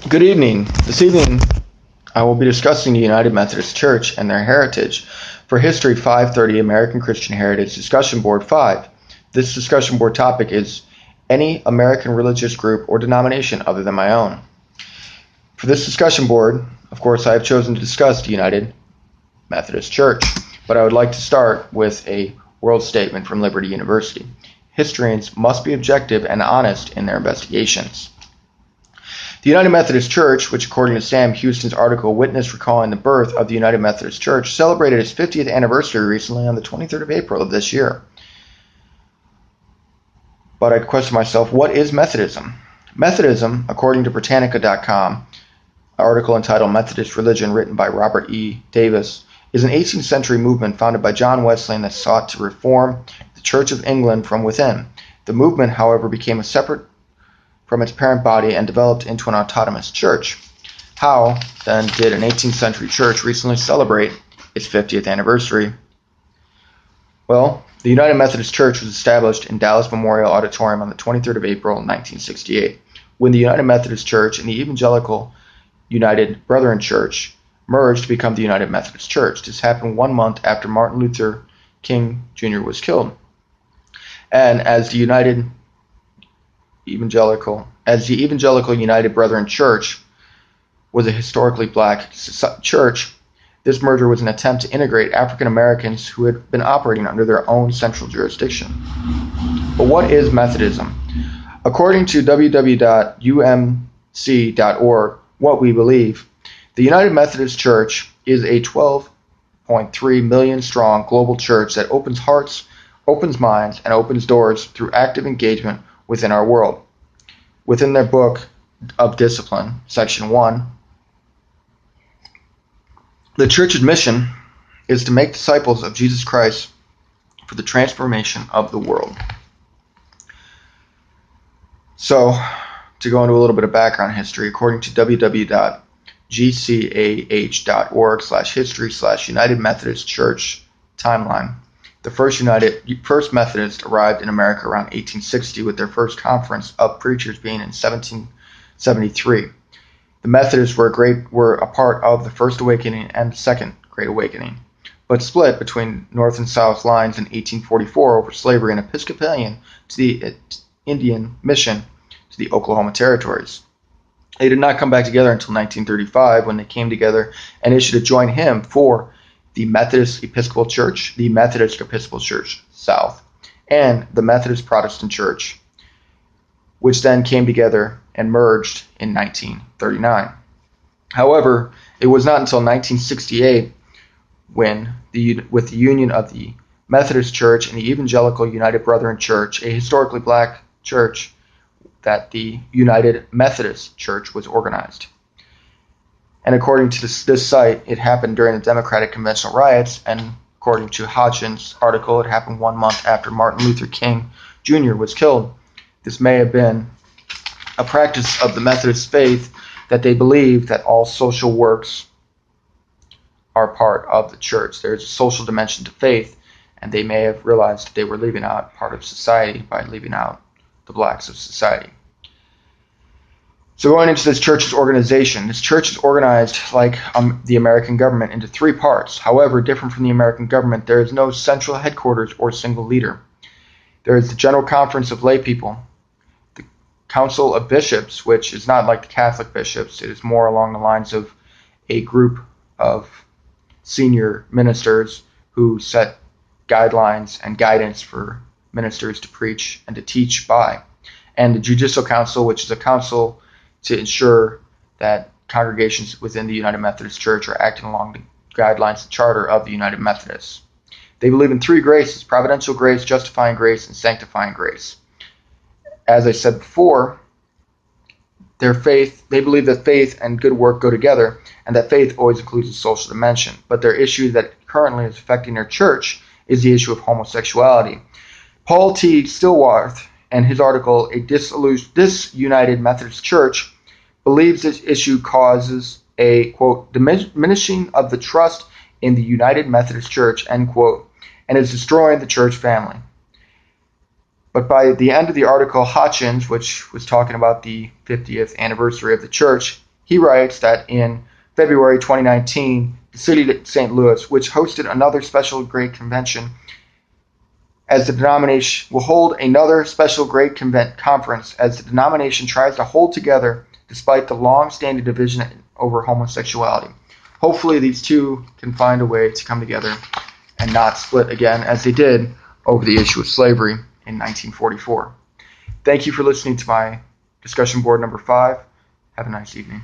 Good evening. This evening I will be discussing the United Methodist Church and their heritage for History 530 American Christian Heritage Discussion Board 5. This discussion board topic is any American religious group or denomination other than my own. For this discussion board, of course, I have chosen to discuss the United Methodist Church, but I would like to start with a world statement from Liberty University. Historians must be objective and honest in their investigations. The United Methodist Church, which according to Sam Houston's article Witness Recalling the Birth of the United Methodist Church, celebrated its 50th anniversary recently on the 23rd of April of this year. But I'd question myself, what is Methodism? Methodism, according to Britannica.com, an article entitled Methodist Religion written by Robert E. Davis, is an 18th century movement founded by John Wesley that sought to reform the Church of England from within. The movement, however, became a separate from its parent body and developed into an autonomous church. How, then, did an 18th century church recently celebrate its 50th anniversary? Well, the United Methodist Church was established in Dallas Memorial Auditorium on the 23rd of April, 1968, when the United Methodist Church and the Evangelical United Brethren Church merged to become the United Methodist Church. This happened 1 month after Martin Luther King Jr. was killed. And as the Evangelical United Brethren Church was a historically black church, this merger was an attempt to integrate African Americans who had been operating under their own central jurisdiction. But what is Methodism? According to www.umc.org, What We Believe, the United Methodist Church is a 12.3 million strong global church that opens hearts, opens minds, and opens doors through active engagement within our world. Within their book of discipline, section 1, the church's mission is to make disciples of Jesus Christ for the transformation of the world. So, to go into a little bit of background history, according to www.gcah.org/history/United Methodist Church timeline, the first Methodist arrived in America around 1860 with their first conference of preachers being in 1773. The Methodists were a part of the First Awakening and the Second Great Awakening, but split between North and South lines in 1844 over slavery and Episcopalian to the Indian Mission to the Oklahoma territories. They did not come back together until 1935 when they came together and issued a joint hymn for the Methodist Episcopal Church, the Methodist Episcopal Church South, and the Methodist Protestant Church, which then came together and merged in 1939. However, it was not until 1968 with the union of the Methodist Church and the Evangelical United Brethren Church, a historically black church, that the United Methodist Church was organized. And according to this site, it happened during the Democratic Conventional riots, and according to Hodgson's article, it happened 1 month after Martin Luther King Jr. was killed. This may have been a practice of the Methodist faith that they believe that all social works are part of the church. There's a social dimension to faith, and they may have realized that they were leaving out part of society by leaving out the blacks of society. So going into this church's organization, this church is organized like the American government into 3 parts. However, different from the American government, there is no central headquarters or single leader. There is the General Conference of Lay People, the Council of Bishops, which is not like the Catholic bishops. It is more along the lines of a group of senior ministers who set guidelines and guidance for ministers to preach and to teach by. And the Judicial Council, which is a council to ensure that congregations within the United Methodist Church are acting along the guidelines and charter of the United Methodists. They believe in 3 graces: providential grace, justifying grace, and sanctifying grace. As I said before, they believe that faith and good work go together, and that faith always includes a social dimension. But their issue that currently is affecting their church is the issue of homosexuality. Paul T. Stillworth, in his article, A Disunited Methodist Church, believes this issue causes a, quote, diminishing of the trust in the United Methodist Church, end quote, and is destroying the church family. But by the end of the article, Hodgins, which was talking about the 50th anniversary of the church, He writes that in February 2019, the city of St. Louis, which hosted another special Great Convention, as the denomination will hold another special Great Conference as the denomination tries to hold together despite the long-standing division over homosexuality. Hopefully these two can find a way to come together and not split again as they did over the issue of slavery in 1944. Thank you for listening to my discussion board number 5. Have a nice evening.